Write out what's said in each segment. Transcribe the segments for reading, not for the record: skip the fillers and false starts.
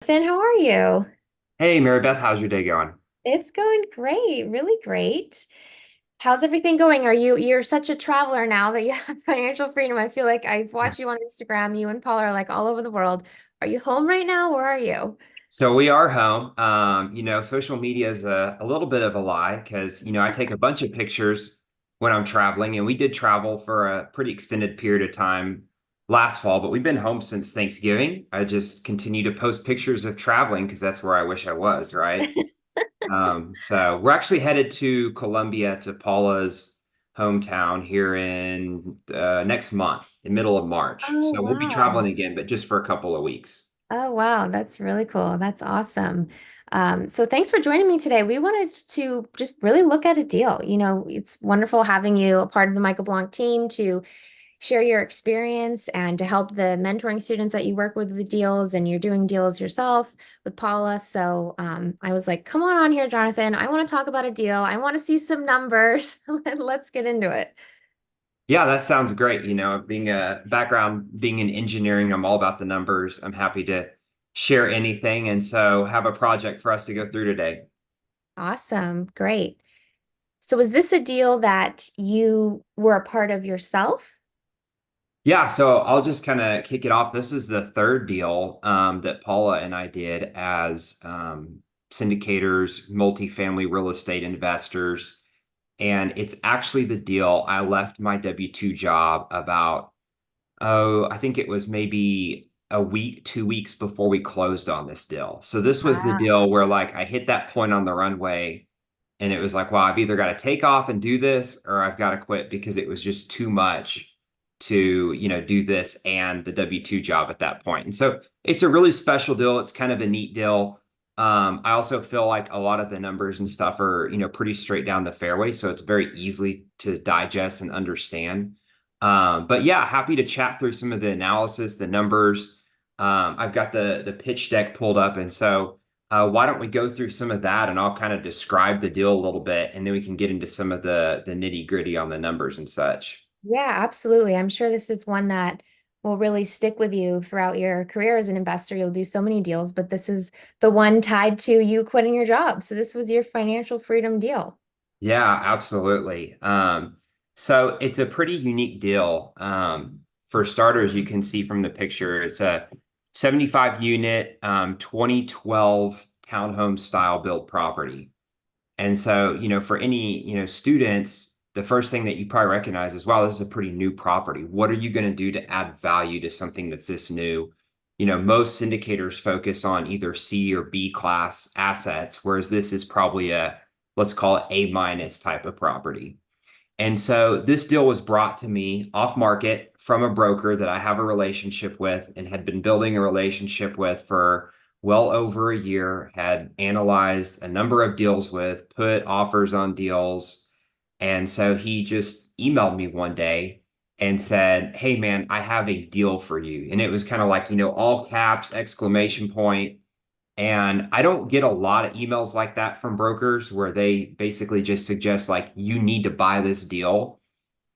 Finn, how are you? Hey, Mary Beth, how's your day going? It's going great, really great. How's everything going? You're such a traveler now that you have financial freedom. I feel like I've watched you on Instagram. You and Paul are like all over the world. Are you home right now? Where are you? So we are home. Social media is a little bit of a lie because, I take a bunch of pictures when I'm traveling, and we did travel for a pretty extended period of time last fall, but we've been home since Thanksgiving. I just continue to post pictures of traveling because that's where I wish I was, right? So we're actually headed to Columbia, to Paula's hometown here in next month, in middle of March. Oh, So we'll be traveling wow. again, but just for a couple of weeks. Oh, wow. That's really cool. That's awesome. So thanks for joining me today. We wanted to just really look at a deal. It's wonderful having you a part of the Michael Blanc team to share your experience and to help the mentoring students that you work with deals, and you're doing deals yourself with Paula. So I was like, come on here, Jonathan. I want to talk about a deal. I want to see some numbers. Let's get into it. Yeah, that sounds great. Being a background, being in engineering, I'm all about the numbers. I'm happy to share anything. And so have a project for us to go through today. Awesome. Great. So is this a deal that you were a part of yourself? Yeah, so I'll just kind of kick it off. This is the third deal that Paula and I did as syndicators, multifamily real estate investors. And it's actually the deal. I left my W-2 job about, I think it was maybe a week, 2 weeks before we closed on this deal. So this was the Ah, deal where like I hit that point on the runway and it was like, well, I've either got to take off and do this or I've got to quit because it was just too much to, do this and the W-2 job at that point. And so it's a really special deal. It's kind of a neat deal. I also feel like a lot of the numbers and stuff are, pretty straight down the fairway. So it's very easy to digest and understand. But yeah, happy to chat through some of the analysis, the numbers. I've got the pitch deck pulled up. And so why don't we go through some of that and I'll kind of describe the deal a little bit and then we can get into some of the nitty gritty on the numbers and such. yeah, absolutely. I'm sure this is one that will really stick with you throughout your career as an investor. You'll do so many deals, but this is the one tied to you quitting your job. So this was your financial freedom deal. Yeah, absolutely. So it's a pretty unique deal. For starters, you can see from the picture, it's a 75 unit, 2012 townhome style built property. And so, for any, students, the first thing that you probably recognize is, wow, this is a pretty new property. What are you going to do to add value to something that's this new? Most syndicators focus on either C or B class assets, whereas this is probably let's call it A minus type of property. And so this deal was brought to me off market from a broker that I have a relationship with and had been building a relationship with for well over a year, had analyzed a number of deals with, put offers on deals. And so he just emailed me one day and said, "Hey man, I have a deal for you." And it was kind of like, all caps, exclamation point. And I don't get a lot of emails like that from brokers where they basically just suggest like you need to buy this deal.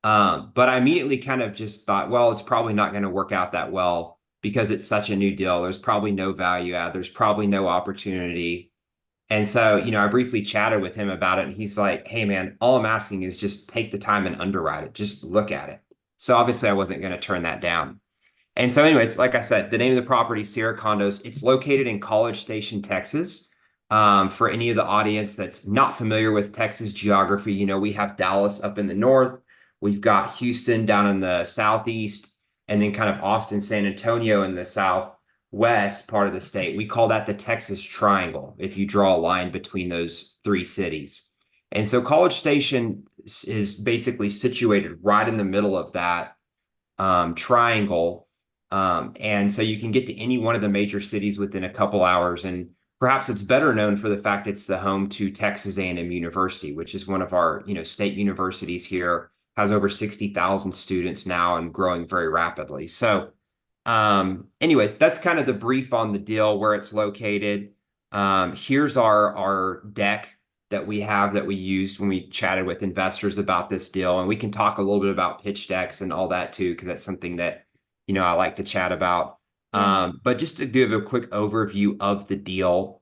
But I immediately kind of just thought, well, it's probably not going to work out that well because it's such a new deal. There's probably no value add. There's probably no opportunity. And so, I briefly chatted with him about it, and he's like, "Hey, man, all I'm asking is just take the time and underwrite it. Just look at it." So obviously, I wasn't going to turn that down. And so, anyways, like I said, the name of the property is Sierra Condos. It's located in College Station, Texas. For any of the audience that's not familiar with Texas geography, we have Dallas up in the north, we've got Houston down in the southeast, and then kind of Austin, San Antonio in the southwest part of the state. We call that the Texas Triangle if you draw a line between those three cities. And so, College Station is basically situated right in the middle of that triangle. And so you can get to any one of the major cities within a couple hours. And perhaps it's better known for the fact it's the home to Texas A&M University, which is one of our, state universities here, has over 60,000 students now and growing very rapidly. So, anyways, that's kind of the brief on the deal, where it's located. Here's our deck that we have that we used when we chatted with investors about this deal. And we can talk a little bit about pitch decks and all that too, because that's something that, I like to chat about. Yeah. But just to give a quick overview of the deal,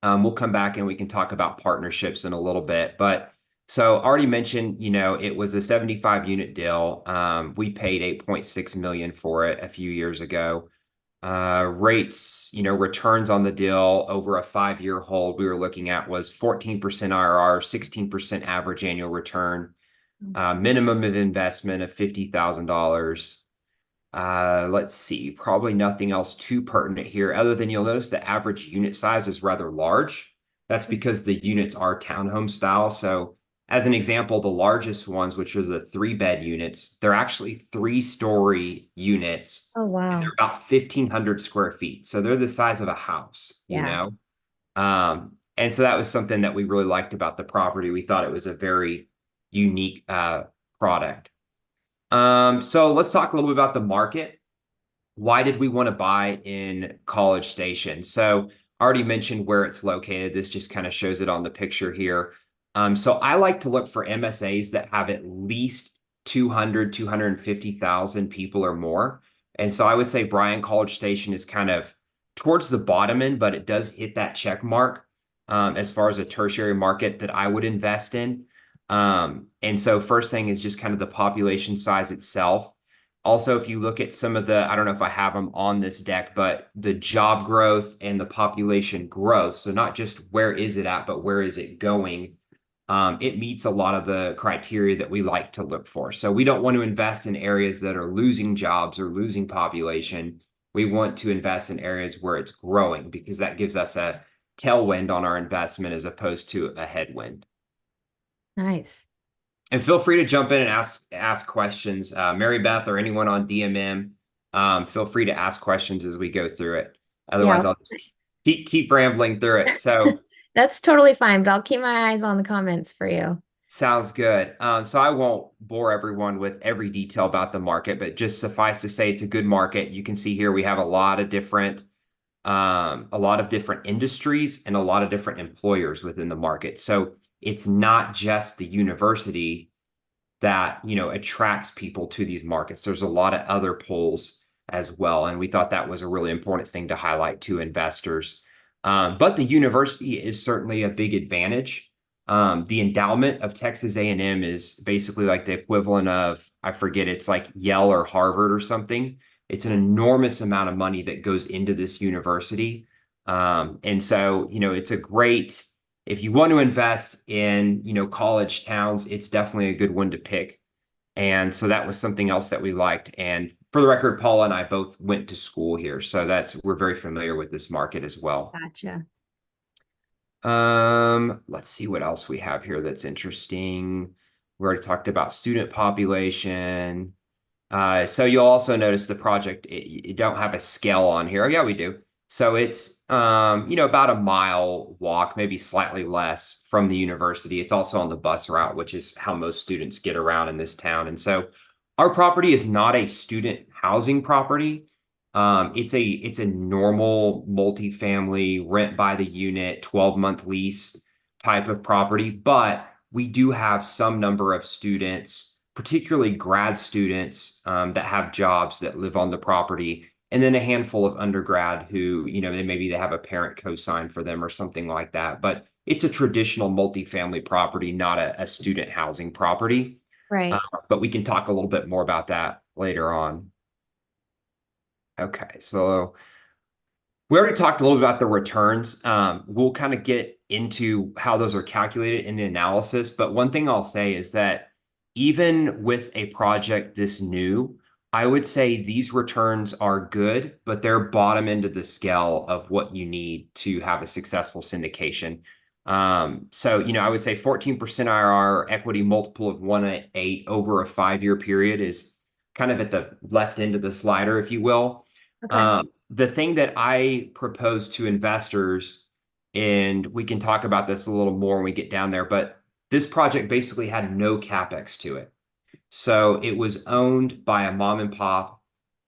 we'll come back and we can talk about partnerships in a little bit. But so already mentioned, it was a 75 unit deal. We paid 8.6 million for it a few years ago. Rates, returns on the deal over a 5-year hold we were looking at was 14% IRR, 16% average annual return, minimum of investment of $50,000. Let's see, probably nothing else too pertinent here, other than you'll notice the average unit size is rather large. That's because the units are townhome style. So, as an example, the largest ones, which are the 3-bed units, they're actually 3-story units, Oh, and they're wow. about 1,500 square feet. So they're the size of a house, Yeah. And so that was something that we really liked about the property. We thought it was a very unique product. So let's talk a little bit about the market. Why did we want to buy in College Station? So I already mentioned where it's located. This just kind of shows it on the picture here. So I like to look for MSAs that have at least 200, 250,000 people or more. And so I would say Bryan College Station is kind of towards the bottom end, but it does hit that check mark as far as a tertiary market that I would invest in. And so first thing is just kind of the population size itself. Also, if you look at some of I don't know if I have them on this deck, but the job growth and the population growth, so not just where is it at, but where is it going, it meets a lot of the criteria that we like to look for. So we don't want to invest in areas that are losing jobs or losing population. We want to invest in areas where it's growing because that gives us a tailwind on our investment as opposed to a headwind. Nice. And feel free to jump in and ask questions. Mary Beth or anyone on DMM, feel free to ask questions as we go through it. Yeah. Otherwise, I'll just keep rambling through it. So That's totally fine, but I'll keep my eyes on the comments for you. sounds good. So I won't bore everyone with every detail about the market, but just suffice to say it's a good market. You can see here we have a lot of different industries and a lot of different employers within the market. So it's not just the university that attracts people to these markets. There's a lot of other pulls as well, and we thought that was a really important thing to highlight to investors. But the university is certainly a big advantage. The endowment of Texas A&M is basically like the equivalent of, I forget, it's like Yale or Harvard or something. It's an enormous amount of money that goes into this university. And so, it's a great, if you want to invest in, college towns, it's definitely a good one to pick. And so that was something else that we liked. And for the record, Paula and I both went to school here. So we're very familiar with this market as well. Gotcha. Let's see what else we have here that's interesting. We already talked about student population. So you'll also notice the project, you don't have a scale on here. Oh, yeah, we do. So it's, about a mile walk, maybe slightly less from the university. It's also on the bus route, which is how most students get around in this town. And so our property is not a student housing property. It's a normal multifamily rent by the unit, 12-month lease type of property, but we do have some number of students, particularly grad students, that have jobs that live on the property, and then a handful of undergrad who, maybe they have a parent co-sign for them or something like that. But it's a traditional multifamily property, not a student housing property. Uh, Right. but we can talk a little bit more about that later on. Okay, so we already talked a little bit about the returns. We'll kind of get into how those are calculated in the analysis. But one thing I'll say is that even with a project this new, I would say these returns are good, but they're bottom end of the scale of what you need to have a successful syndication. So, I would say 14% IRR equity multiple of 1.8 over a 5-year period is kind of at the left end of the slider, if you will. Okay. The thing that I propose to investors, and we can talk about this a little more when we get down there, but this project basically had no capex to it. So it was owned by a mom and pop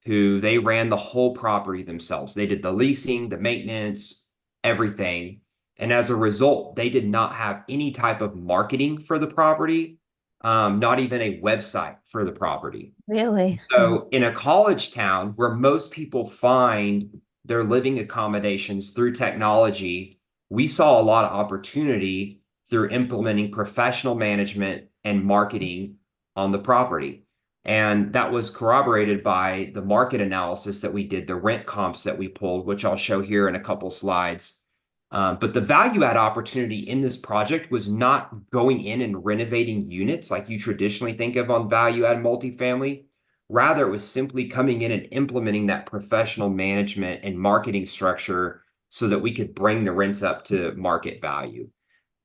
who they ran the whole property themselves. They did the leasing, the maintenance, everything. And as a result, they did not have any type of marketing for the property. not even a website for the property. Really? So, in a college town where most people find their living accommodations through technology, we saw a lot of opportunity through implementing professional management and marketing on the property. And that was corroborated by the market analysis that we did, the rent comps that we pulled, which I'll show here in a couple slides. But the value add opportunity in this project was not going in and renovating units like you traditionally think of on value add multifamily. Rather, it was simply coming in and implementing that professional management and marketing structure so that we could bring the rents up to market value.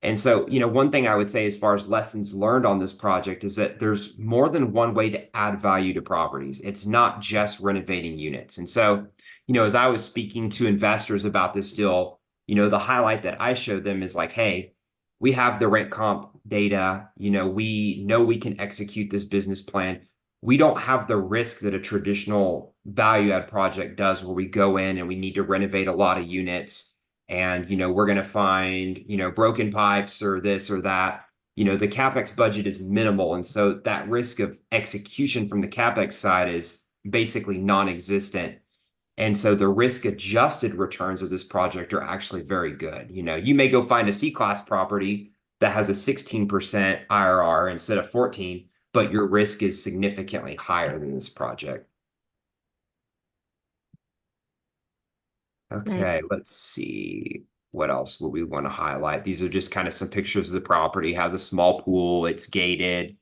And so, one thing I would say as far as lessons learned on this project is that there's more than one way to add value to properties. It's not just renovating units. And so, as I was speaking to investors about this deal, the highlight that I showed them is like, hey, we have the rent comp data. We know we can execute this business plan. We don't have the risk that a traditional value add project does, where we go in and we need to renovate a lot of units and we're going to find broken pipes or this or that. The capex budget is minimal, and so that risk of execution from the capex side is basically non-existent. And so the risk adjusted returns of this project are actually very good. You may go find a C-class property that has a 16% IRR instead of 14, but your risk is significantly higher than this project. Nice. Okay, let's see. What else would we want to highlight? These are just kind of some pictures of the property. It has a small pool. It's gated.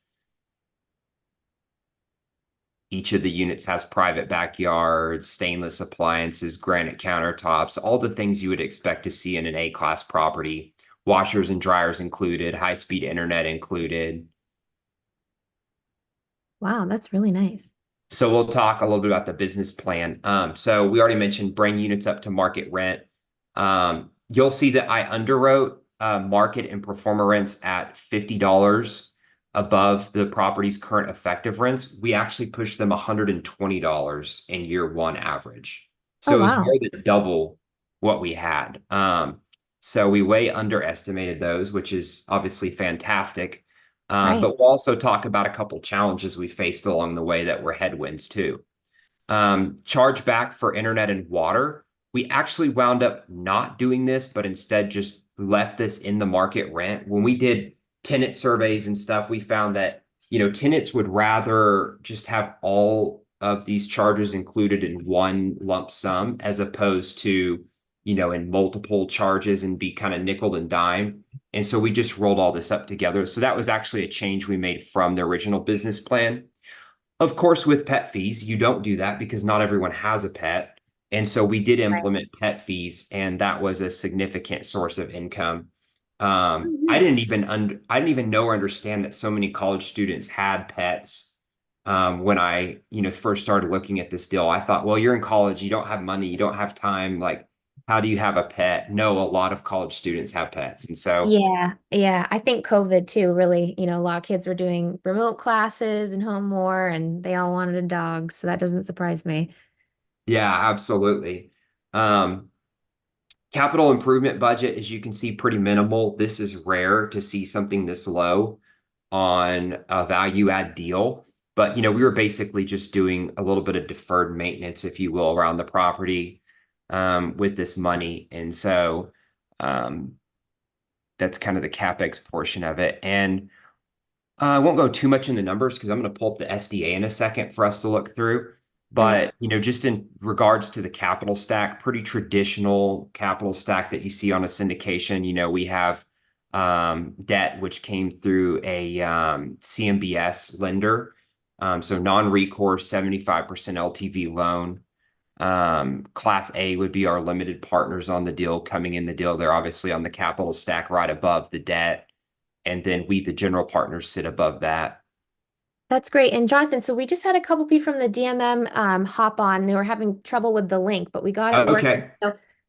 Each of the units has private backyards, stainless appliances, granite countertops, all the things you would expect to see in an A-class property. Washers and dryers included, high-speed internet included. Wow, that's really nice. So we'll talk a little bit about the business plan. So we already mentioned bring units up to market rent. You'll see that I underwrote market and performer rents at $50 above the property's current effective rents. We actually pushed them $120 in year one average. Oh, So it was wow. more than double what we had. So we way underestimated those, which is obviously fantastic. Right. But we'll also talk about a couple challenges we faced along the way that were headwinds too. Charge back for internet and water. We actually wound up not doing this, but instead just left this in the market rent. When we did tenant surveys and stuff, we found that, tenants would rather just have all of these charges included in one lump sum as opposed to, in multiple charges and be kind of nickel and dime. And so we just rolled all this up together. So that was actually a change we made from the original business plan. Of course, with pet fees, you don't do that because not everyone has a pet. And so we did Right. implement pet fees, and that was a significant source of income. Oh, I didn't nice. I didn't even know or understand that so many college students had pets. When I, first started looking at this deal, I thought, well, you're in college, you don't have money, you don't have time. Like, how do you have a pet? No, a lot of college students have pets. And so, Yeah, yeah. I think COVID too, really, a lot of kids were doing remote classes and home more, and they all wanted a dog, so that doesn't surprise me. yeah, absolutely. Um, Capital improvement budget, as you can see, pretty minimal. This is rare to see something this low on a value add deal. But, we were basically just doing a little bit of deferred maintenance, if you will, around the property with this money. And so um, that's kind of the CapEx portion of it. And I won't go too much in the numbers because I'm going to pull up the SDA in a second for us to look through. Right. But, just in regards to the capital stack, pretty traditional capital stack that you see on a syndication. We have debt, which came through a CMBS lender. So non-recourse, 75% LTV loan. Class A would be our limited partners on the deal coming in the deal. They're obviously on the capital stack right above the debt. And then we, the general partners, sit above that. That's great. And Jonathan, so we just had a couple people from the DMM hop on. They were having trouble with the link, but we got it working. Okay.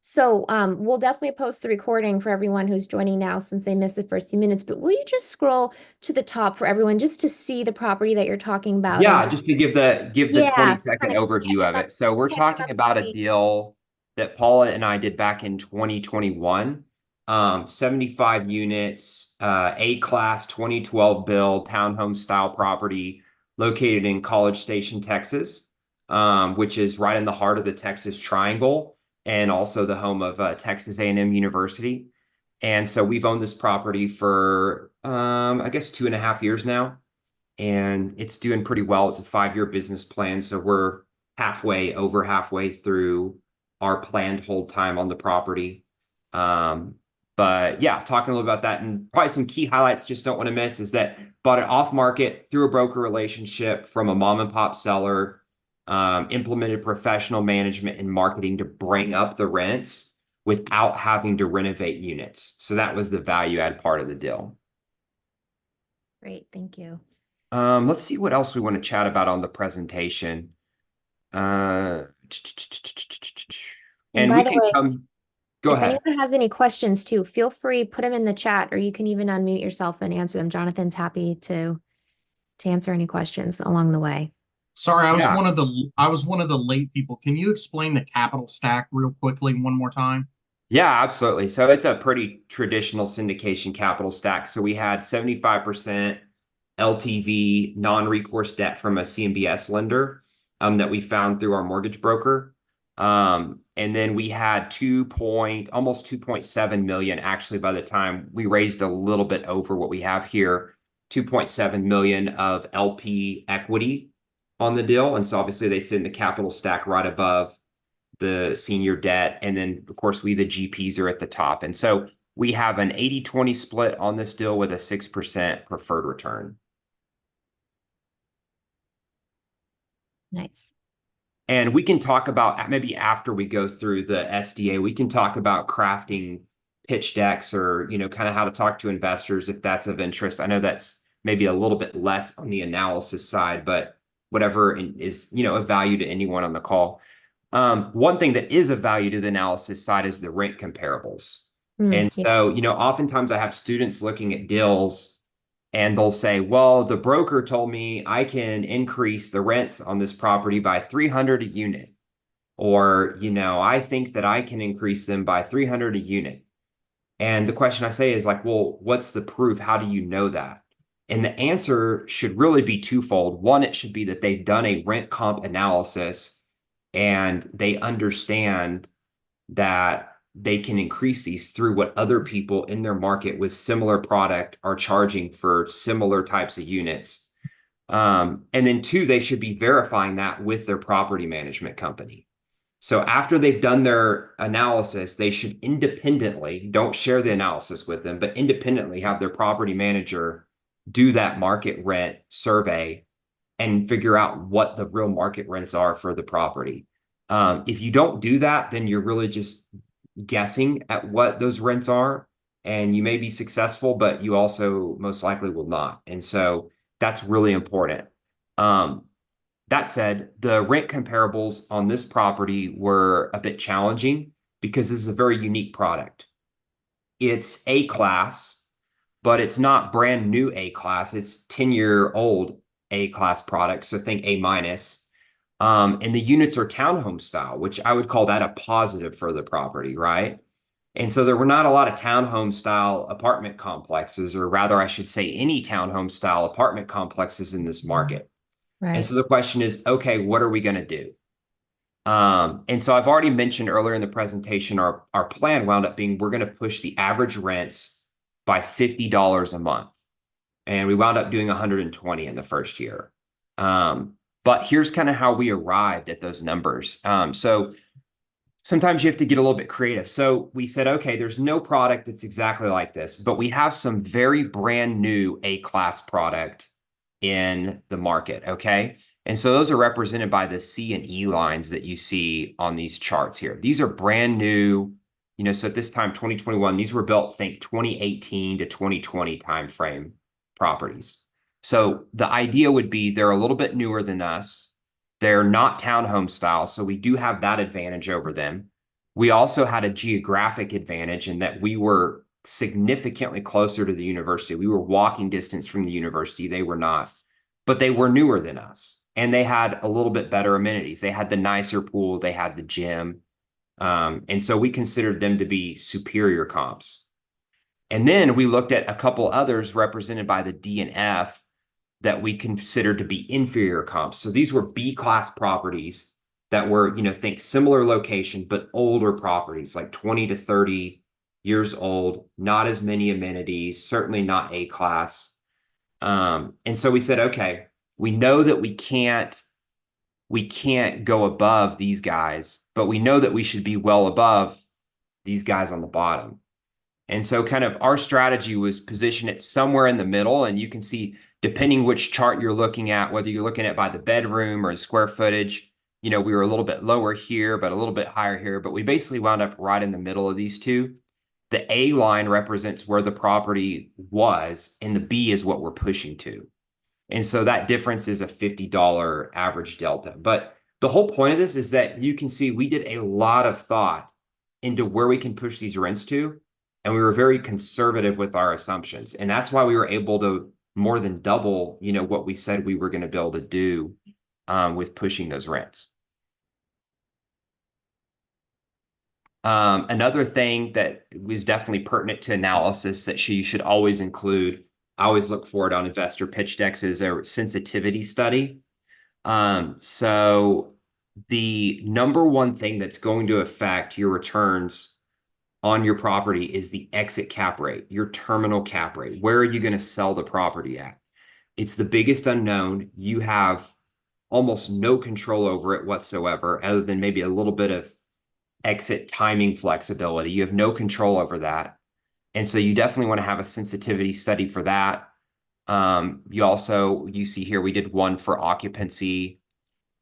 So we'll definitely post the recording for everyone who's joining now since they missed the first few minutes. But will you just scroll to the top for everyone just to see the property that you're talking about and Yeah, just just to give the yeah, 20 so second kind of overview of it. So we're catching talking up to about a speed. deal that Paula and I did back in 2021. 75 units, A-class 2012 build, townhome style property located in College Station, Texas, which is right in the heart of the Texas Triangle and also the home of Texas A&M University. And so we've owned this property for, I guess, 2.5 years now, and it's doing pretty well. It's a 5-year business plan, so we're over halfway through our planned hold time on the property. Um, but yeah, talking a little about that, and probably some key highlights just don't want to miss is that bought it off market through a broker relationship from a mom and pop seller, implemented professional management and marketing to bring up the rents without having to renovate units. So that was the value add part of the deal. Great, thank you. Let's see what else we want to chat about on the presentation. Uh, And and by we the can way, come, go if ahead. anyone has any questions too, feel free, put them in the chat, or you can even unmute yourself and answer them. Jonathan's happy to answer any questions along the way. Sorry, Yeah. I was one of the late people. Can you explain the capital stack real quickly one more time? Yeah, absolutely. So it's a pretty traditional syndication capital stack. So we had 75% LTV non-recourse debt from a CMBS lender that we found through our mortgage broker. And then we had almost 2.7 million actually by the time we raised a little bit over what we have here, 2.7 million of LP equity on the deal. And so obviously they sit in the capital stack right above the senior debt. And then, of course, we, the GPs, are at the top. And so we have an 80-20 split on this deal with a 6% preferred return. Nice. And we can talk about maybe after we go through the SDA, we can talk about crafting pitch decks or, kind of how to talk to investors if that's of interest. I know that's maybe a little bit less on the analysis side, but whatever is, of value to anyone on the call. One thing that is of value to the analysis side is the rent comparables. And Yeah. so, oftentimes I have students looking at deals and they'll say, well, the broker told me I can increase the rents on this property by 300 a unit. Or, I think that I can increase them by 300 a unit. And the question I say is like, well, what's the proof? How do you know that? And the answer should really be twofold. One, it should be that they've done a rent comp analysis and they understand that they can increase these through what other people in their market with similar product are charging for similar types of units. And then two, they should be verifying that with their property management company. So after they've done their analysis, they should independently, don't share the analysis with them, but independently have their property manager do that market rent survey and figure out what the real market rents are for the property. If you don't do that, then you're really just guessing at what those rents are, and you may be successful, but you also most likely will not. And so that's really important. That said, the rent comparables on this property were a bit challenging because this is a very unique product. It's A class, but it's not brand new A class. It's 10-year-old A class product. So think A minus. And the units are townhome style, which I would call that a positive for the property, right? And so there were not a lot of townhome style apartment complexes, or rather, I should say, any townhome style apartment complexes in this market. And Right. so the question is, okay, what are we going to do? And so I've already mentioned earlier in the presentation, our plan wound up being we're going to push the average rents by $50 a month. And we wound up doing 120 in the first year. But here's kind of how we arrived at those numbers. So sometimes you have to get a little bit creative. So we said, okay, there's no product that's exactly like this, but we have some very brand new A-class product in the market, okay? And so those are represented by the C and E lines that you see on these charts here. These are brand new, so at this time, 2021, these were built, think 2018 to 2020 timeframe properties. So the idea would be they're a little bit newer than us. They're not townhome style, so we do have that advantage over them. We also had a geographic advantage in that we were significantly closer to the university. We were walking distance from the university. They were not, but they were newer than us. And they had a little bit better amenities. They had the nicer pool. They had the gym. And so we considered them to be superior comps. And then we looked at a couple others represented by the D and F that we considered to be inferior comps. So these were B class properties that were, think similar location, but older properties, like 20 to 30 years old, not as many amenities, certainly not A class. And so we said, okay, we know that we can't go above these guys, but we know that we should be well above these guys on the bottom. And so kind of our strategy was position it somewhere in the middle. And you can see, depending which chart you're looking at, whether you're looking at by the bedroom or the square footage, we were a little bit lower here, but a little bit higher here. But we basically wound up right in the middle of these two. The A line represents where the property was, and the B is what we're pushing to. And so that difference is a $50 average delta. But the whole point of this is that you can see we did a lot of thought into where we can push these rents to. And we were very conservative with our assumptions. And that's why we were able to more than double, what we said we were going to be able to do with pushing those rents. Another thing that was definitely pertinent to analysis that you should always include, I always look for it on investor pitch decks, is a sensitivity study. So the number one thing that's going to affect your returns on your property is the exit cap rate, your terminal cap rate. Where are you going to sell the property at? It's the biggest unknown. You have almost no control over it whatsoever, other than maybe a little bit of exit timing flexibility. You have no control over that. And so you definitely want to have a sensitivity study for that. You see here, we did one for occupancy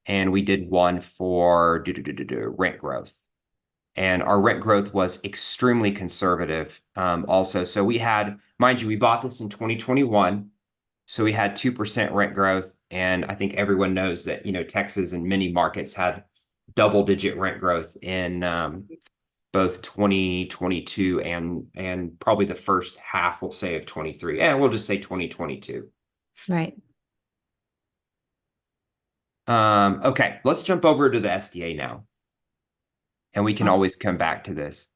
and we did one for rent growth. And our rent growth was extremely conservative also. So we had, mind you, we bought this in 2021. So we had 2% rent growth. And I think everyone knows that, Texas and many markets had double-digit rent growth in both 2022 and probably the first half, we'll say, of 23. And we'll just say 2022. Right. Okay, let's jump over to the SDA now. And we can always come back to this.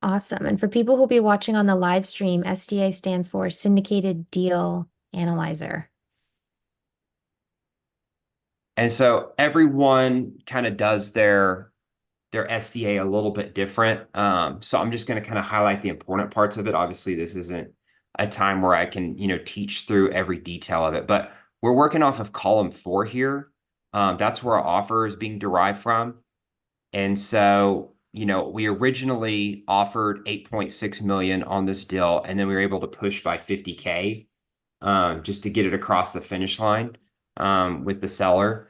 Awesome. And for people who'll be watching on the live stream, SDA stands for Syndicated Deal Analyzer. And so everyone kind of does their SDA a little bit different. So I'm just going to kind of highlight the important parts of it. Obviously, this isn't a time where I can, teach through every detail of it, but we're working off of column 4 here. That's where our offer is being derived from. And so, we originally offered 8.6 million on this deal, and then we were able to push by 50K just to get it across the finish line with the seller.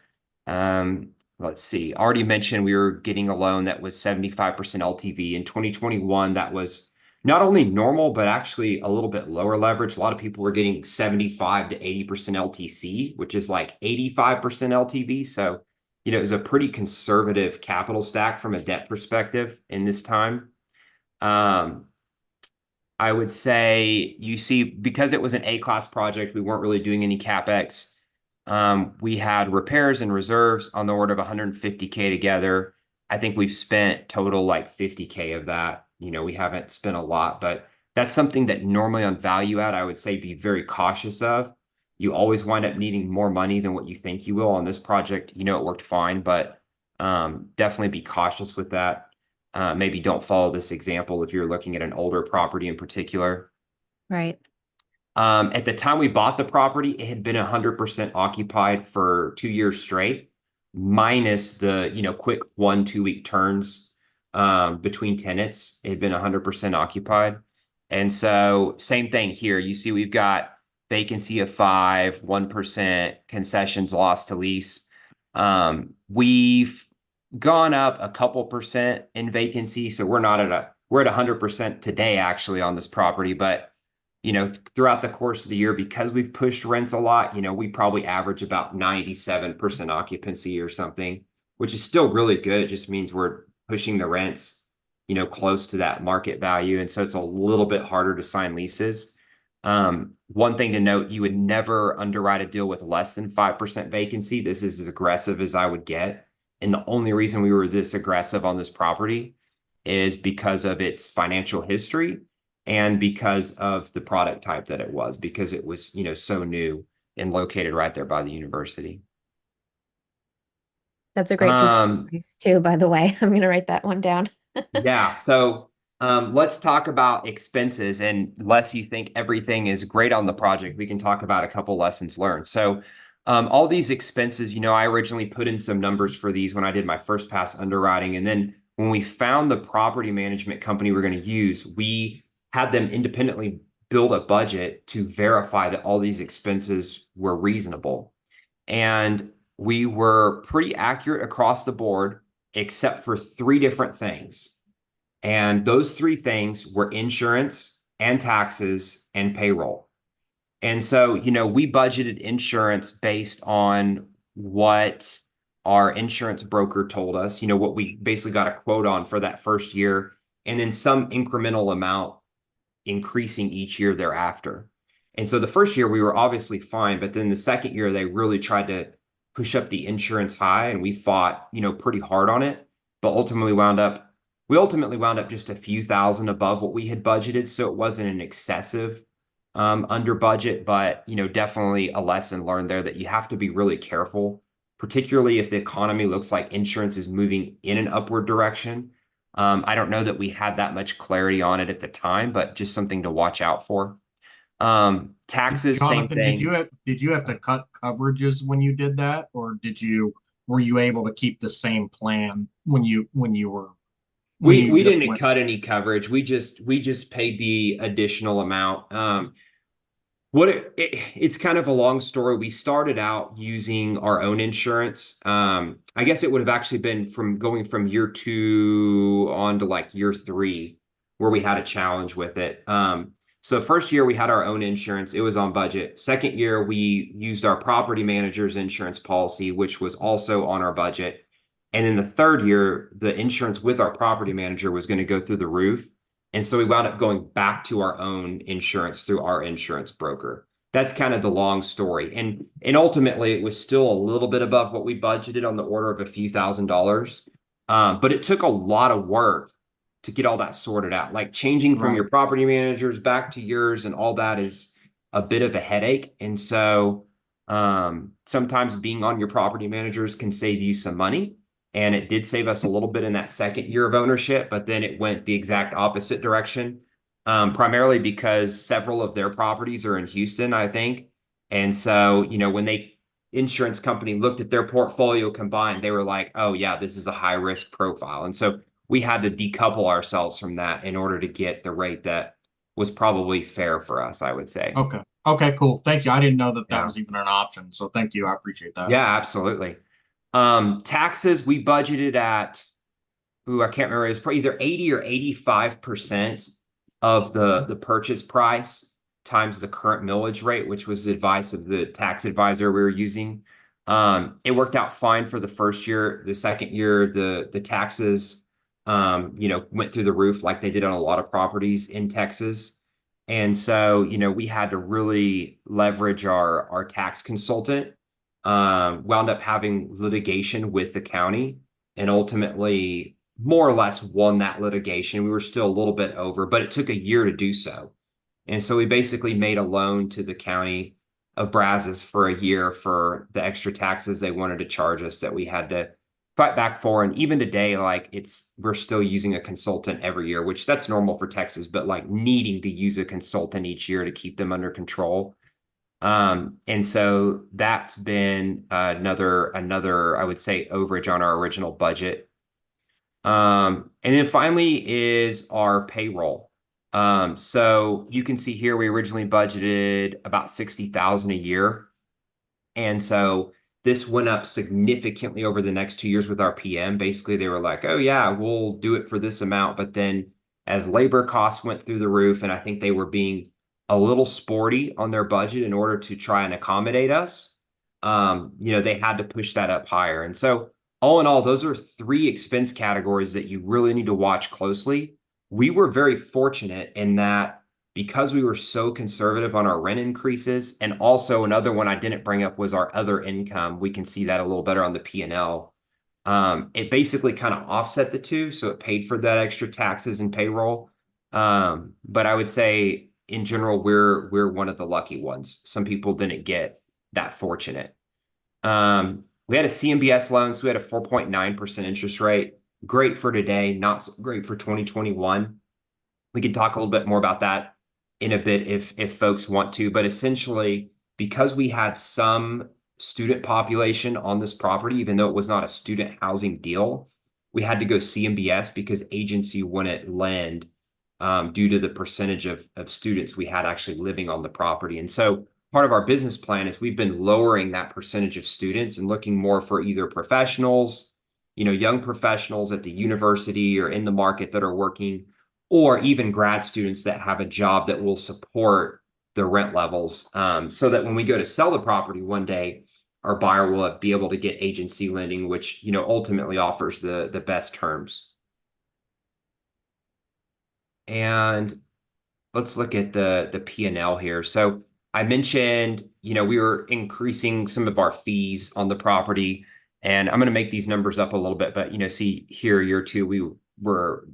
Let's see. Already mentioned we were getting a loan that was 75% LTV. In 2021, that was not only normal, but actually a little bit lower leverage. A lot of people were getting 75 to 80% LTC, which is like 85% LTV. So, it was a pretty conservative capital stack from a debt perspective in this time. I would say you see, because it was an A-class project, we weren't really doing any CapEx. We had repairs and reserves on the order of 150K together. I think we've spent total like 50K of that. We haven't spent a lot, but that's something that normally on value add, I would say be very cautious of. You always wind up needing more money than what you think you will. On this project, it worked fine, but definitely be cautious with that. Maybe don't follow this example if you're looking at an older property in particular. Right. At the time we bought the property, it had been 100% occupied for 2 years straight, minus the, quick 1-2 week turns between tenants. It had been 100% occupied. And so same thing here. You see, we've got vacancy of 5, 1%, concessions lost to lease. We've gone up a couple percent in vacancy. So we're at 100% today actually on this property, but throughout the course of the year, because we've pushed rents a lot, we probably average about 97% occupancy or something, which is still really good. It just means we're pushing the rents, close to that market value. And so it's a little bit harder to sign leases. One thing to note, you would never underwrite a deal with less than 5% vacancy. This is as aggressive as I would get. And the only reason we were this aggressive on this property is because of its financial history and because of the product type that it was, because it was, so new and located right there by the university. That's a great piece of Um, advice too, by the way. I'm going to write that one down. yeah, so let's talk about expenses. And unless you think everything is great on the project, we can talk about a couple lessons learned. So all these expenses, I originally put in some numbers for these when I did my first pass underwriting. And then when we found the property management company we're going to use, we had them independently build a budget to verify that all these expenses were reasonable. And we were pretty accurate across the board, except for three different things. And those three things were insurance and taxes and payroll. And so, we budgeted insurance based on what our insurance broker told us, what we basically got a quote on for that first year, and then some incremental amount increasing each year thereafter. And so the first year we were obviously fine, but then the second year they really tried to push up the insurance high, and we fought, pretty hard on it, but we ultimately wound up just a few thousand above what we had budgeted, so it wasn't an excessive under budget, but definitely a lesson learned there that you have to be really careful, particularly if the economy looks like insurance is moving in an upward direction. I don't know that we had that much clarity on it at the time, but just something to watch out for. Taxes, same Jonathan, did thing. you have to cut coverages when you did that, or were you able to keep the same plan when We you we just didn't went? cut any coverage. We just paid the additional amount. It's kind of a long story. We started out using our own insurance. I guess it would have actually been from going from year two on to like year three, where we had a challenge with it. So first year we had our own insurance. It was on budget. Second year we used our property manager's insurance policy, which was also on our budget. And then the third year, the insurance with our property manager was going to go through the roof. And so we wound up going back to our own insurance through our insurance broker. That's kind of the long story. And ultimately it was still a little bit above what we budgeted, on the order of a few $1,000s. But it took a lot of work to get all that sorted out. Like changing from Right. your property managers back to yours and all that is a bit of a headache. And so sometimes being on your property managers can save you some money. And it did save us a little bit in that second year of ownership, but then it went the exact opposite direction, primarily because several of their properties are in Houston, I think. And so, when insurance company looked at their portfolio combined, they were like, oh, yeah, this is a high risk profile. And so we had to decouple ourselves from that in order to get the rate that was probably fair for us, I would say. Okay. Okay, cool. Thank you. I didn't know that that Yeah. was even an option. So thank you. I appreciate that. Yeah, absolutely. Taxes, we budgeted at, I can't remember. It was probably either 80 or 85% of the purchase price times the current millage rate, which was the advice of the tax advisor we were using. It worked out fine for the first year. The second year, the taxes, went through the roof like they did on a lot of properties in Texas. And so, we had to really leverage our tax consultant. Wound up having litigation with the county, and ultimately more or less won that litigation. We were still a little bit over, but it took a year to do so. And so we basically made a loan to the county of Brazos for a year for the extra taxes they wanted to charge us that we had to fight back for. And even today, like we're still using a consultant every year, which that's normal for Texas, but like needing to use a consultant each year to keep them under control. And so that's been another, I would say, overage on our original budget. And then finally is our payroll. So you can see here we originally budgeted about 60,000 a year. And so this went up significantly over the next 2 years with our PM. Basically, they were like, oh yeah, we'll do it for this amount. But then as labor costs went through the roof, and I think they were being a little sporty on their budget in order to try and accommodate us, they had to push that up higher. And so all in all, those are three expense categories that you really need to watch closely. We were very fortunate in that because we were so conservative on our rent increases, and also another one I didn't bring up was our other income. We can see that a little better on the P&L. It basically kind of offset the two, so it paid for that extra taxes and payroll. But I would say in general, we're one of the lucky ones. Some people didn't get that fortunate. We had a CMBS loan, so we had a 4.9% interest rate. Great for today, not so great for 2021. We can talk a little bit more about that in a bit if folks want to, but essentially, because we had some student population on this property, even though it was not a student housing deal, we had to go CMBS because agency wouldn't lend due to the percentage of students we had actually living on the property. And so part of our business plan is we've been lowering that percentage of students and looking more for either professionals, young professionals at the university or in the market that are working, or even grad students that have a job that will support the rent levels, so that when we go to sell the property one day, our buyer will be able to get agency lending, which ultimately offers the best terms. And let's look at the P&L here. So I mentioned, we were increasing some of our fees on the property, and I'm going to make these numbers up a little bit, but see here, year two, we were,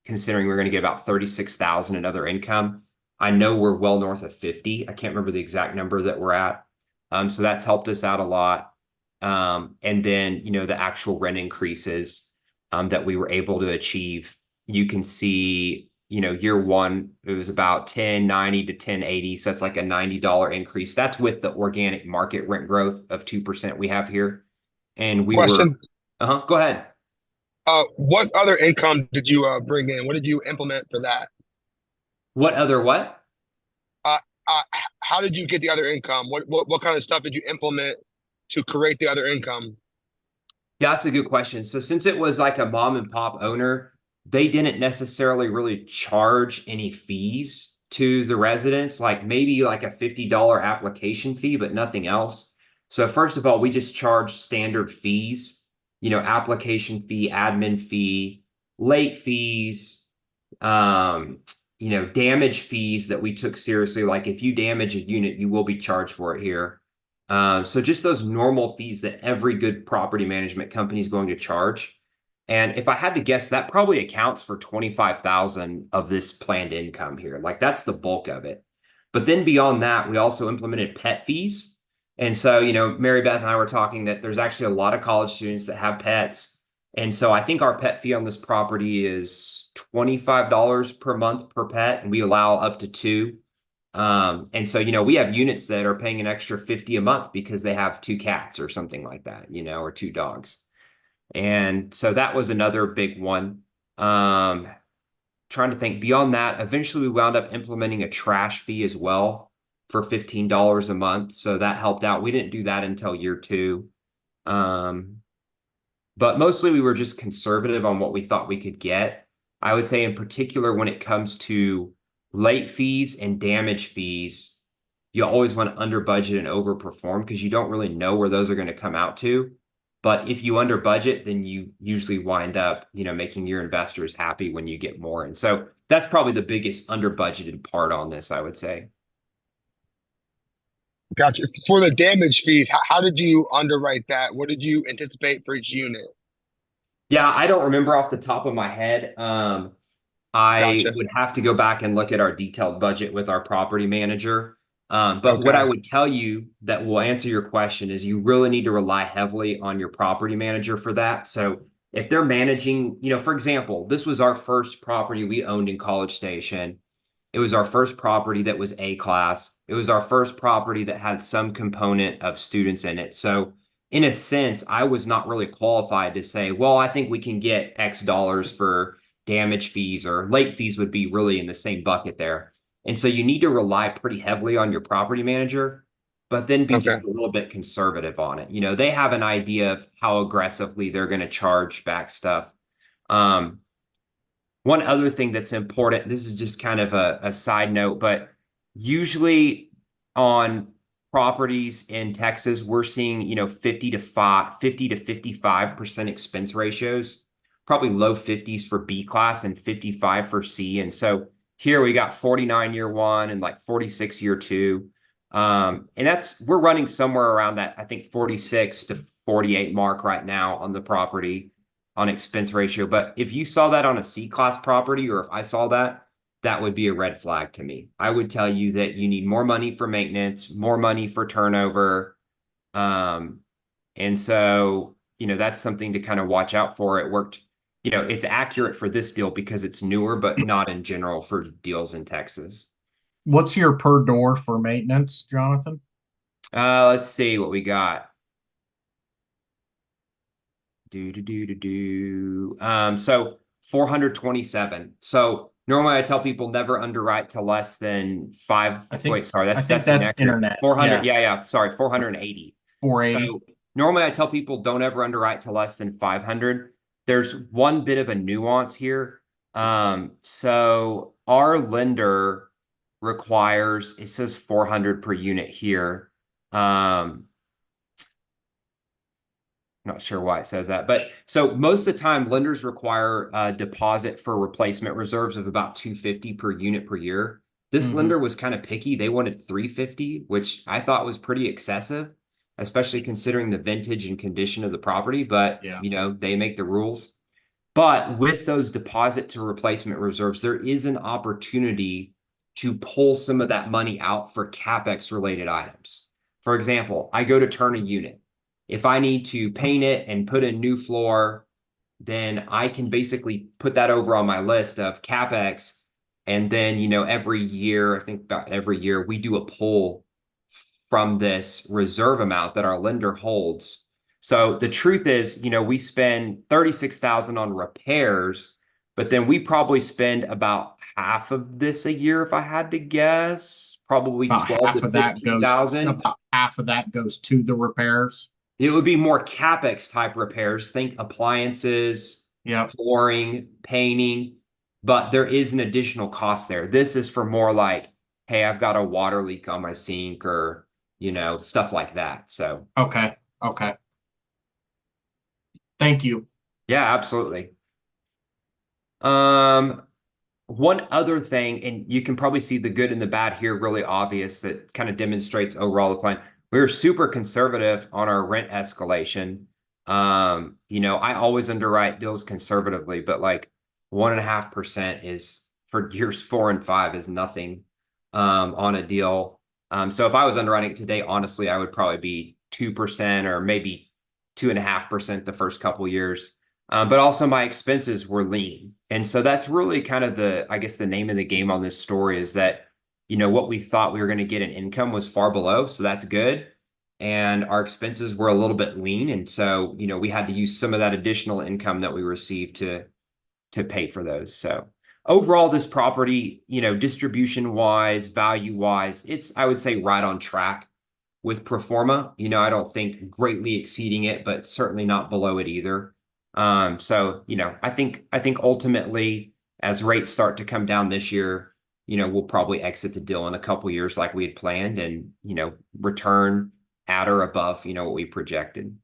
considering we're going to get about 36,000 in other income. I know we're well north of 50. I can't remember the exact number that we're at. So that's helped us out a lot. And then, the actual rent increases that we were able to achieve, you can see, year one, it was about 1090 to 1080. So that's like a $90 increase. That's with the organic market rent growth of 2% we have here. And we were, Question. go ahead. What other income did you bring in? What did you implement for that? What other what? Uh, uh, how did you get the other income? What kind of stuff did you implement to create the other income? Yeah, that's a good question. So since it was like a mom and pop owner, they didn't necessarily really charge any fees to the residents, like maybe like a $50 application fee, but nothing else. So first of all, we just charge standard fees, application fee, admin fee, late fees, um, damage fees that we took seriously. Like if you damage a unit, you will be charged for it here. So just those normal fees that every good property management company is going to charge. And if I had to guess, that probably accounts for 25,000 of this planned income here. Like that's the bulk of it. But then beyond that, we also implemented pet fees. And so, Mary Beth and I were talking that there's actually a lot of college students that have pets. And so I think our pet fee on this property is $25 per month per pet, and we allow up to two. And so, we have units that are paying an extra 50 a month because they have two cats or something like that, or two dogs. And so that was another big one. Trying to think beyond that, eventually we wound up implementing a trash fee as well for $15 a month. So that helped out. We didn't do that until year two. But mostly we were just conservative on what we thought we could get. I would say in particular, when it comes to late fees and damage fees, you always want to under budget and overperform because you don't really know where those are going to come out to. But if you under budget, then you usually wind up, making your investors happy when you get more. And so that's probably the biggest under budgeted part on this, I would say. Gotcha. For the damage fees, how did you underwrite that? What did you anticipate for each unit? Yeah, I don't remember off the top of my head. I Gotcha. would have to go back and look at our detailed budget with our property manager. But what I Okay. would tell you that will answer your question is you really need to rely heavily on your property manager for that. So if they're managing, for example, this was our first property we owned in College Station. It was our first property that was A class. It was our first property that had some component of students in it. So in a sense, I was not really qualified to say, well, I think we can get X dollars for damage fees, or late fees would be really in the same bucket there. And so you need to rely pretty heavily on your property manager, but then be Okay. just a little bit conservative on it. They have an idea of how aggressively they're going to charge back stuff. Um, One other thing that's important, this is just kind of a side note, but usually on properties in Texas, we're seeing, 50 to 55% expense ratios, probably low 50s for B class and 55 for C. And so here we got 49 year one and like 46 year two. And we're running somewhere around that, I think 46 to 48 mark right now on the property on expense ratio. But if you saw that on a C class property, or if I saw that, that would be a red flag to me. I would tell you that you need more money for maintenance, more money for turnover. And so, that's something to kind of watch out for. It worked, it's accurate for this deal because it's newer, but not in general for deals in Texas. What's your per door for maintenance, Jonathan? Let's see what we got. So 427. So normally I tell people never underwrite to less than five. I think Wait, sorry, I think that's that's inaccurate. internet. 400. Yeah, Yeah. Sorry, 480. 480. So normally I tell people don't ever underwrite to less than 500. There's one bit of a nuance here. So our lender requires, it says 400 per unit here. Not sure why it says that, but so most of the time lenders require a deposit for replacement reserves of about 250 per unit per year. This lender was kind of picky. They wanted 350, which I thought was pretty excessive, especially considering the vintage and condition of the property, but Yeah. they make the rules. But with those deposit to replacement reserves, there is an opportunity to pull some of that money out for CapEx related items. For example, I go to turn a unit. If I need to paint it and put in new floor, then I can basically put that over on my list of CapEx. And then, every year, I think about every year, we do a pull from this reserve amount that our lender holds. So the truth is, we spend 36,000 on repairs, but then we probably spend about half of this a year, if I had to guess, probably About 12 half to of that goes 15,000. about half of that goes to the repairs. It would be more CapEx type repairs. Think appliances, Yep. flooring, painting, but there is an additional cost there. This is for more like, hey, I've got a water leak on my sink or, stuff like that. So, Okay. Okay. Thank you. yeah, absolutely. One other thing, and you can probably see the good and the bad here, really obvious that kind of demonstrates overall the plan. We were super conservative on our rent escalation. I always underwrite deals conservatively, but like 1.5% is for years 4 and 5 is nothing on a deal. So if I was underwriting it today, honestly, I would probably be 2% or maybe 2.5% the first couple years. But also my expenses were lean. And so that's really kind of I guess the name of the game on this story is that, what we thought we were going to get in income was far below. So that's good. And our expenses were a little bit lean. And so, we had to use some of that additional income that we received to pay for those. So overall, this property, distribution wise, value wise, it's, I would say, right on track with pro forma. I don't think greatly exceeding it, but certainly not below it either. So, I think ultimately as rates start to come down this year, we'll probably exit the deal in a couple years like we had planned and, return at or above, what we projected.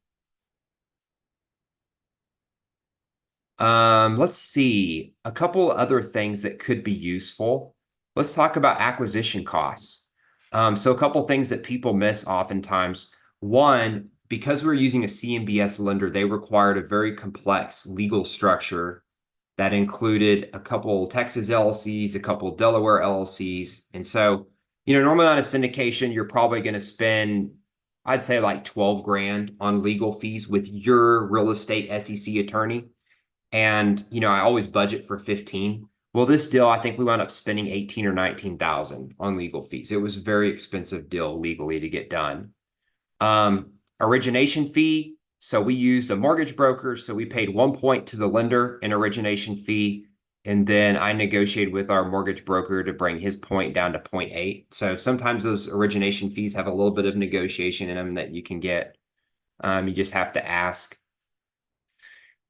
Let's see a couple other things that could be useful. Let's talk about acquisition costs. So a couple things that people miss oftentimes. One, because we're using a CMBS lender, they required a very complex legal structure that included a couple Texas LLCs, a couple Delaware LLCs. And so, normally on a syndication, you're probably going to spend, I'd say like 12 grand on legal fees with your real estate SEC attorney. And, I always budget for 15. Well, this deal, I think we wound up spending 18 or 19,000 on legal fees. It was a very expensive deal legally to get done. Origination fee. So we used a mortgage broker. So we paid 1 point to the lender in origination fee. And then I negotiated with our mortgage broker to bring his point down to 0.8. So sometimes those origination fees have a little bit of negotiation in them that you can get. You just have to ask.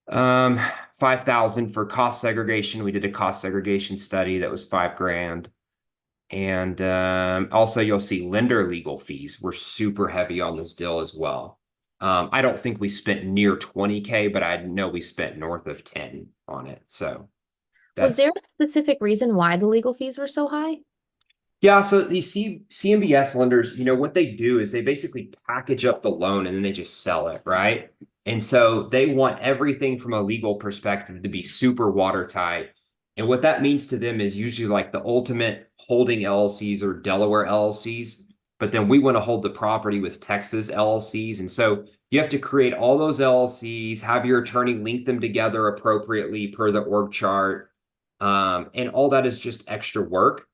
5,000 for cost segregation. We did a cost segregation study that was 5 grand. And also you'll see lender legal fees were super heavy on this deal as well. I don't think we spent near 20K, but I know we spent north of 10 on it. So Was there a specific reason why the legal fees were so high? Yeah, so these CMBS lenders, what they do is they basically package up the loan and then they just sell it, right? And so they want everything from a legal perspective to be super watertight. And what that means to them is usually like the ultimate holding LLCs or Delaware LLCs. But then we want to hold the property with Texas LLCs. And so you have to create all those LLCs, have your attorney link them together appropriately per the org chart. And all that is just extra work.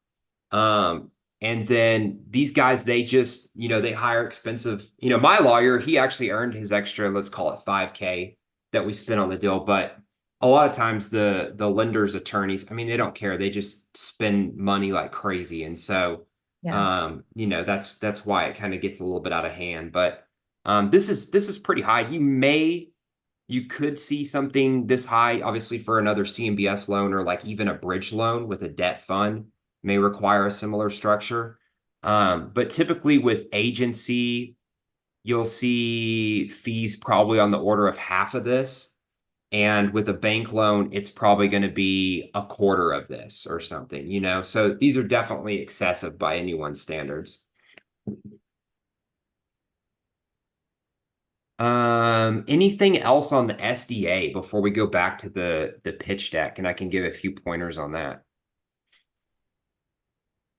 And then these guys, they just, they hire expensive, my lawyer, he actually earned his extra, let's call it 5K that we spent on the deal. But a lot of times the lenders, attorneys, I mean, they don't care. They just spend money like crazy. And so, Yeah. that's why it kind of gets a little bit out of hand. But this is pretty high. You could see something this high, obviously, for another CMBS loan or like even a bridge loan with a debt fund may require a similar structure. But typically with agency, you'll see fees probably on the order of half of this. And with a bank loan, it's probably going to be a quarter of this or something. So these are definitely excessive by anyone's standards. Anything else on the SDA before we go back to the pitch deck, and I can give a few pointers on that.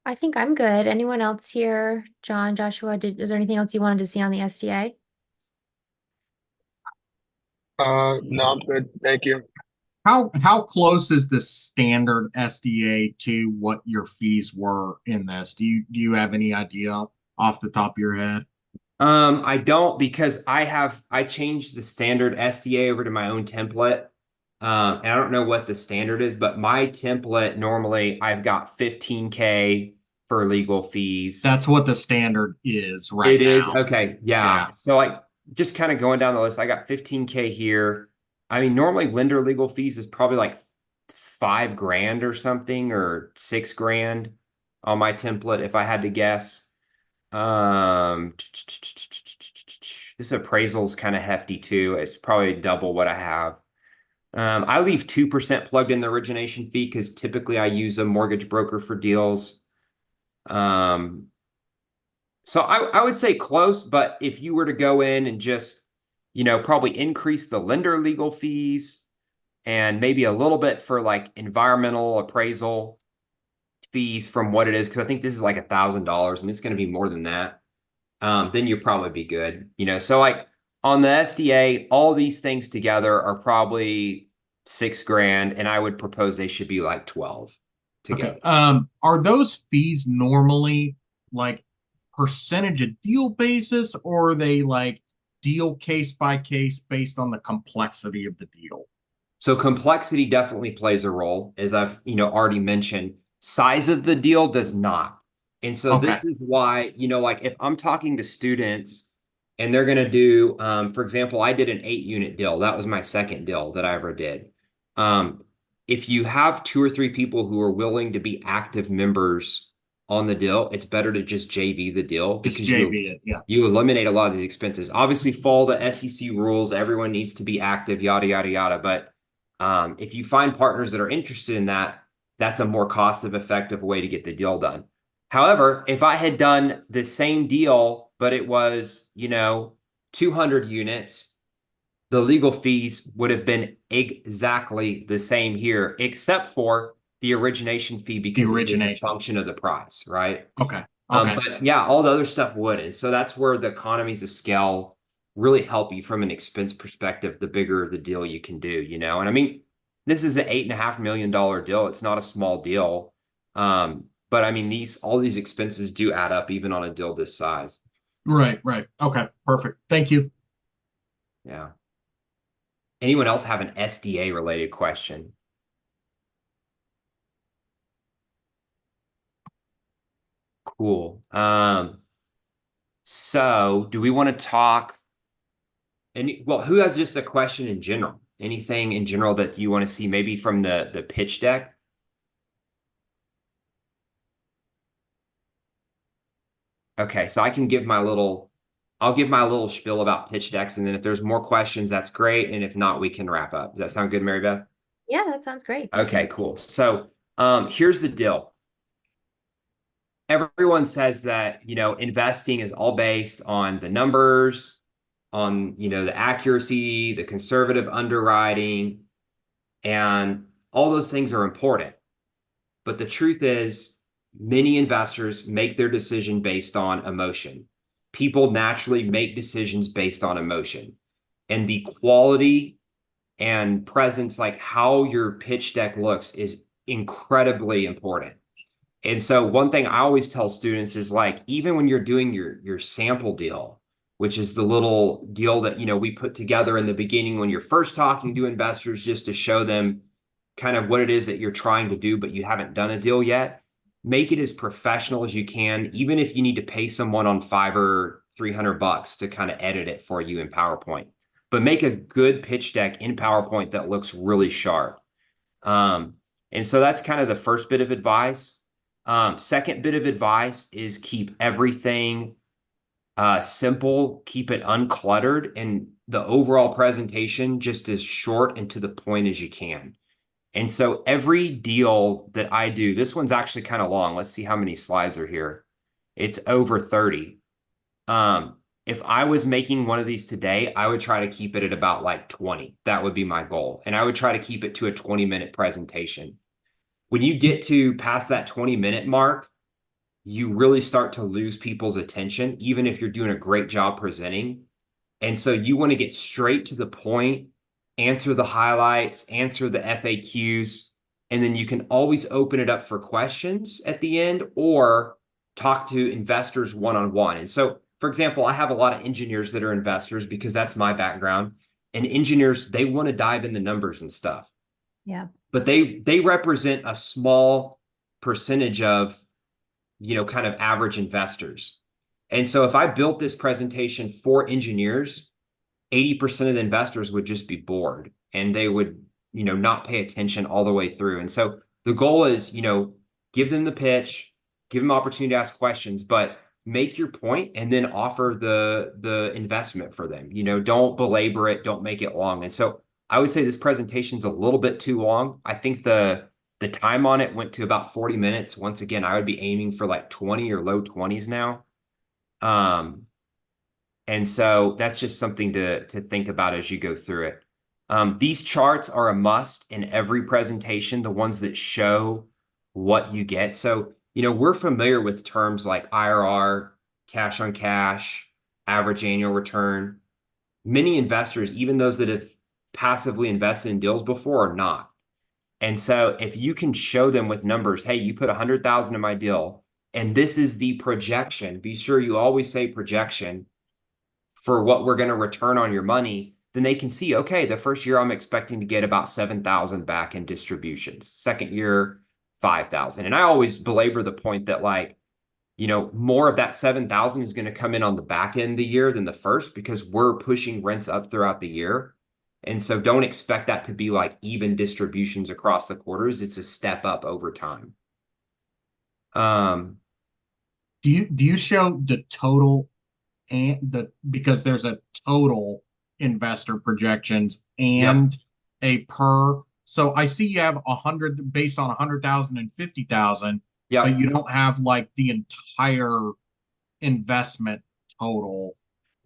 I think I'm good. Anyone else here? John, Joshua, is there anything else you wanted to see on the SDA? No, I'm good. Thank you. How close is the standard SDA to what your fees were in this? Do you have any idea off the top of your head? I don't, because I changed the standard SDA over to my own template. And I don't know what the standard is, but my template normally I've got 15K for legal fees. That's what the standard is right It is now. okay. Yeah. Yeah. So just kind of going down the list, I got 15K here. I mean, normally lender legal fees is probably like $5,000 or something, or $6,000 on my template, if I had to guess. This appraisal is kind of hefty too. It's probably double what I have. I leave 2% plugged in the origination fee because typically I use a mortgage broker for deals. So I would say close, but if you were to go in and just, probably increase the lender legal fees and maybe a little bit for like environmental appraisal fees from what it is, because I think this is like $1,000 and it's going to be more than that, then you'll probably be good. So like on the SDA, all these things together are probably $6,000, and I would propose they should be like 12 Okay. together. Are those fees normally like percentage of deal basis, or are they like deal case by case based on the complexity of the deal? So complexity definitely plays a role, as I've, already mentioned. Size of the deal does not. And so Okay. this is why, like if I'm talking to students and they're going to do, for example, I did an 8-unit deal. That was my second deal that I ever did. If you have 2 or 3 people who are willing to be active members on the deal, it's better to just JV the deal, Just because JV it. Yeah. you eliminate a lot of these expenses. Obviously, follow the SEC rules. Everyone needs to be active, yada, yada, yada. But if you find partners that are interested in that, that's a more cost-effective way to get the deal done. However, if I had done the same deal, but it was, 200 units, the legal fees would have been exactly the same here, except for the origination fee, The because it is a origination. function of the price, right? Okay. Okay. But yeah, all the other stuff would. And so that's where the economies of scale really help you from an expense perspective, the bigger the deal you can do. And I mean, this is an $8.5 million deal. It's not a small deal. But I mean, all these expenses do add up even on a deal this size. Right. Right. Okay. Perfect. Thank you. Yeah. Anyone else have an SDA related question? Cool. So do we want to talk? Well, who has just a question in general? Anything in general that you want to see, maybe from the pitch deck? Okay, so I'll give my little spiel about pitch decks, and then if there's more questions, that's great. And if not, we can wrap up. Does that sound good, Mary Beth? Yeah, that sounds great. Okay, cool. So here's the deal. Everyone says that, investing is all based on the numbers, on, the accuracy, the conservative underwriting. And all those things are important. But the truth is, many investors make their decision based on emotion. People naturally make decisions based on emotion. And the quality and presence, like how your pitch deck looks, is incredibly important. And so one thing I always tell students is, like, even when you're doing your sample deal, which is the little deal that, we put together in the beginning when you're first talking to investors, just to show them kind of what it is that you're trying to do, but you haven't done a deal yet, make it as professional as you can, even if you need to pay someone on Fiverr $300 to kind of edit it for you in PowerPoint. But make a good pitch deck in PowerPoint that looks really sharp. And so that's kind of the first bit of advice. Second bit of advice is keep everything simple, keep it uncluttered, and the overall presentation just as short and to the point as you can. And so every deal that I do, this one's actually kind of long. Let's see how many slides are here. It's over 30. If I was making one of these today, I would try to keep it at about like 20. That would be my goal. And I would try to keep it to a 20-minute presentation. When you get to past that 20-minute mark, you really start to lose people's attention, even if you're doing a great job presenting. And so you want to get straight to the point, answer the highlights, answer the FAQs, and then you can always open it up for questions at the end or talk to investors one-on-one. And so, for example, I have a lot of engineers that are investors because that's my background. And engineers, they want to dive in the numbers and stuff. Yeah. But they represent a small percentage of, kind of average investors. And so if I built this presentation for engineers, 80% of the investors would just be bored and they would, not pay attention all the way through. And so the goal is, give them the pitch, give them opportunity to ask questions, but make your point and then offer the investment for them. Don't belabor it, don't make it long. And so I would say this presentation's a little bit too long. I think the time on it went to about 40 minutes. Once again, I would be aiming for like 20 or low 20s now. And so that's just something to think about as you go through it. These charts are a must in every presentation, the ones that show what you get. So, we're familiar with terms like IRR, cash on cash, average annual return. Many investors, even those that have passively invested in deals before, are not. And so if you can show them with numbers, hey, you put 100,000 in my deal, and this is the projection, be sure you always say projection for what we're going to return on your money, then they can see, okay, the first year I'm expecting to get about 7,000 back in distributions. Second year, 5,000. And I always belabor the point that, like, more of that 7,000 is going to come in on the back end of the year than the first, because we're pushing rents up throughout the year. And so don't expect that to be like even distributions across the quarters. It's a step up over time. Do you show the total and because there's a total investor projections and Yep. a per. So I see you have 100 based on 100,000 and 50,000, but Yep. you don't have like the entire investment total.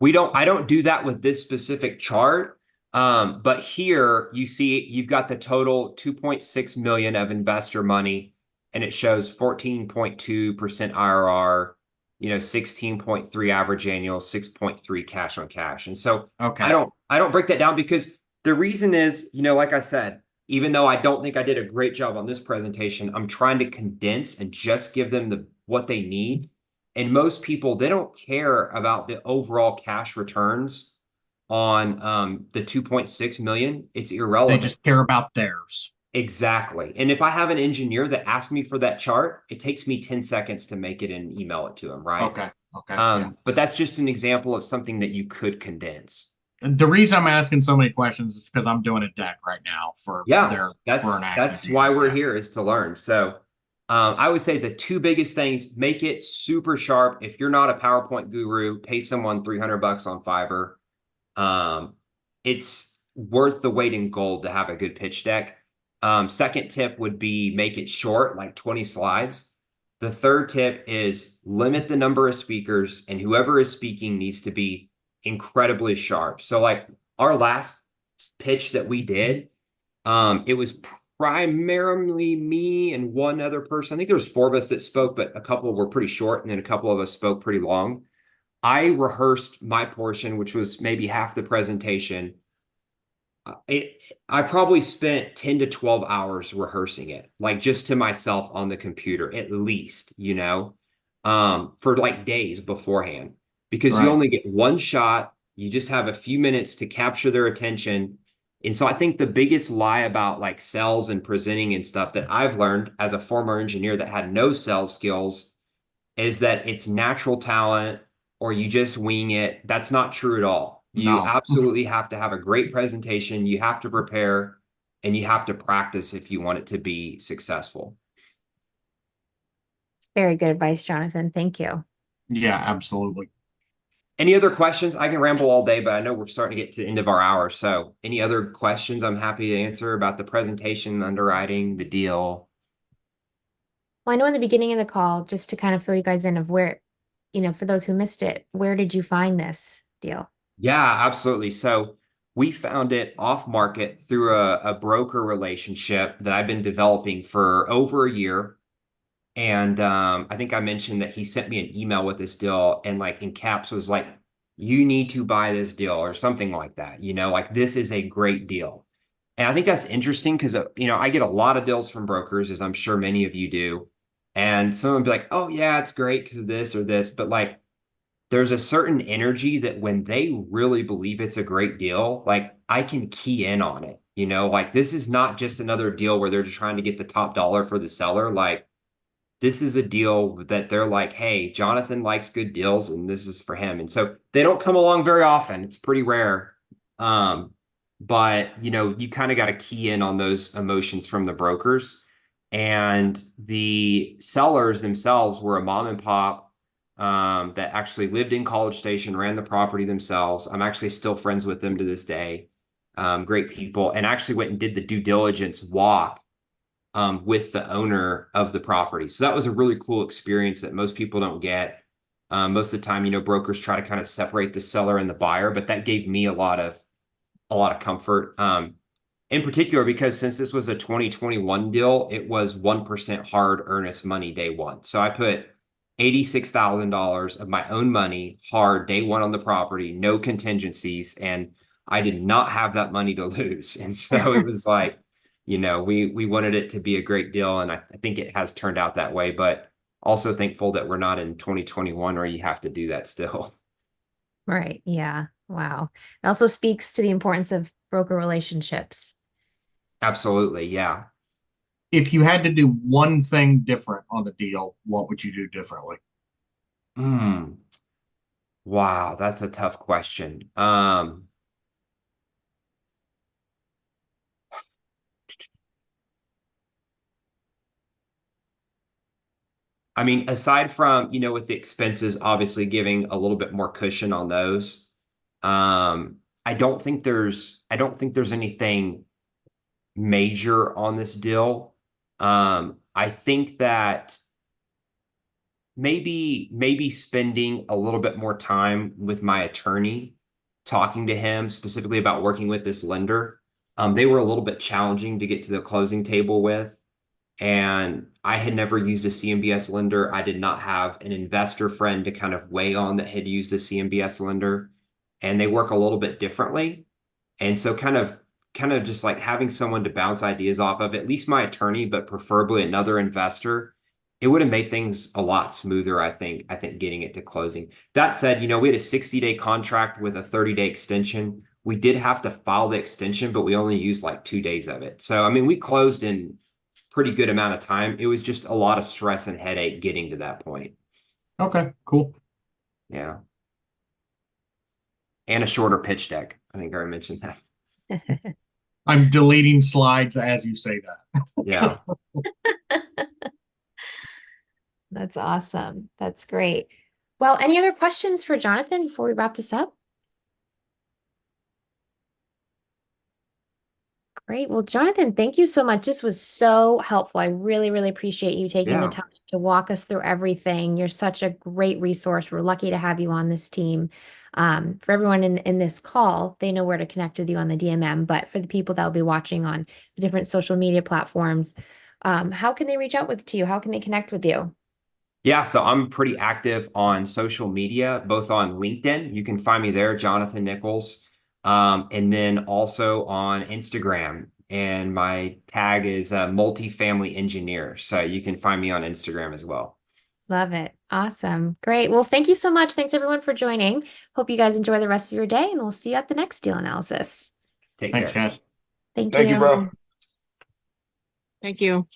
I don't do that with this specific chart. But here you see you've got the total 2.6 million of investor money, and it shows 14.2% IRR, 16.3 average annual, 6.3 cash on cash. And so I Okay. don't break that down because the reason is, like I said, even though I don't think I did a great job on this presentation, I'm trying to condense and just give them what they need. And most people, they don't care about the overall cash returns on the 2.6 million. It's They irrelevant. just care about theirs. Exactly. And if I have an engineer that asks me for that chart, it takes me 10 seconds to make it and email it to him, right? Okay. Okay. Yeah. But that's just an example of something that you could condense. And the reason I'm asking so many questions is because I'm doing a deck right now for Yeah, for an active that's why deal. we're Yeah. here, is to learn. So I would say the two biggest things: make it super sharp. If you're not a PowerPoint guru, pay someone $300 on Fiverr. It's worth the weight in gold to have a good pitch deck. Second tip would be make it short, like 20 slides. The third tip is limit the number of speakers, and whoever is speaking needs to be incredibly sharp. So like our last pitch that we did, it was primarily me and one other person. I think there was four of us that spoke, but a couple were pretty short, and then a couple of us spoke pretty long. I rehearsed my portion, which was maybe half the presentation. I probably spent 10 to 12 hours rehearsing it, like just to myself on the computer, at least, for like days beforehand, because you Right. only get one shot. You just have a few minutes to capture their attention. And so I think the biggest lie about like sales and presenting and stuff that I've learned as a former engineer that had no sales skills is that it's natural talent or you just wing it. That's not true at all. You No. absolutely have to have a great presentation. You have to prepare and you have to practice if you want it to be successful. It's very good advice, Jonathan. Thank you. Yeah, absolutely. Any other questions? I can ramble all day, but I know we're starting to get to the end of our hour. So, any other questions I'm happy to answer about the presentation, underwriting, the deal? Well, I know in the beginning of the call, just to kind of fill you guys in of where, for those who missed it, where did you find this deal? Yeah, absolutely. So we found it off market through a broker relationship that I've been developing for over a year. And I think I mentioned that he sent me an email with this deal and like in caps was like, you need to buy this deal or something like that, like this is a great deal. And I think that's interesting because, I get a lot of deals from brokers, as I'm sure many of you do. And someone would be like, oh, yeah, it's great because of this or this. But like, there's a certain energy that when they really believe it's a great deal, like I can key in on it, like this is not just another deal where they're just trying to get the top dollar for the seller. Like this is a deal that they're like, hey, Jonathan likes good deals and this is for him. And so they don't come along very often. It's pretty rare. Um, but you kind of got to key in on those emotions from the brokers. And the sellers themselves were a mom and pop that actually lived in College Station, ran the property themselves. I'm actually still friends with them to this day. Great people, and actually went and did the due diligence walk with the owner of the property. So that was a really cool experience that most people don't get. Most of the time, brokers try to kind of separate the seller and the buyer, but that gave me a lot of comfort. In particular, because since this was a 2021 deal, it was 1% hard earnest money day one. So I put $86,000 of my own money hard day one on the property, no contingencies, and I did not have that money to lose. And so it was like, we wanted it to be a great deal, and I think it has turned out that way. But also thankful that we're not in 2021 where you have to do that still. Right. Yeah. Wow. It also speaks to the importance of broker relationships. Absolutely, yeah. If you had to do one thing different on the deal, what would you do differently? Hmm. Wow, that's a tough question. I mean, aside from, with the expenses, obviously giving a little bit more cushion on those, I don't think there's anything major on this deal. I think that maybe spending a little bit more time with my attorney, talking to him specifically about working with this lender. They were a little bit challenging to get to the closing table with. And I had never used a CMBS lender. I did not have an investor friend to kind of weigh on that had used a CMBS lender. And they work a little bit differently. And so kind of just like having someone to bounce ideas off of, at least my attorney, but preferably another investor, it would have made things a lot smoother, I think getting it to closing. That said, we had a 60-day contract with a 30-day extension. We did have to file the extension, but we only used like 2 days of it. So I mean, we closed in pretty good amount of time. It was just a lot of stress and headache getting to that point. Okay, cool. Yeah. And a shorter pitch deck. I think I already mentioned that. I'm deleting slides as you say that. Yeah. That's awesome. That's great. Well, any other questions for Jonathan before we wrap this up? Great. Well, Jonathan, thank you so much. This was so helpful. I really, really appreciate you taking the Yeah. time to walk us through everything. You're such a great resource. We're lucky to have you on this team. For everyone in this call, they know where to connect with you on the DMM, but for the people that will be watching on the different social media platforms, how can they reach out to you? How can they connect with you? Yeah, so I'm pretty active on social media, both on LinkedIn. You can find me there, Jonathan Nichols. And then also on Instagram. And my tag is multifamily engineer. So you can find me on Instagram as well. Love it. Awesome. Great. Well, thank you so much. Thanks everyone for joining. Hope you guys enjoy the rest of your day, and we'll see you at the next deal analysis. Take Thanks, care. guys. Thank Thank you, bro. you. Thank you.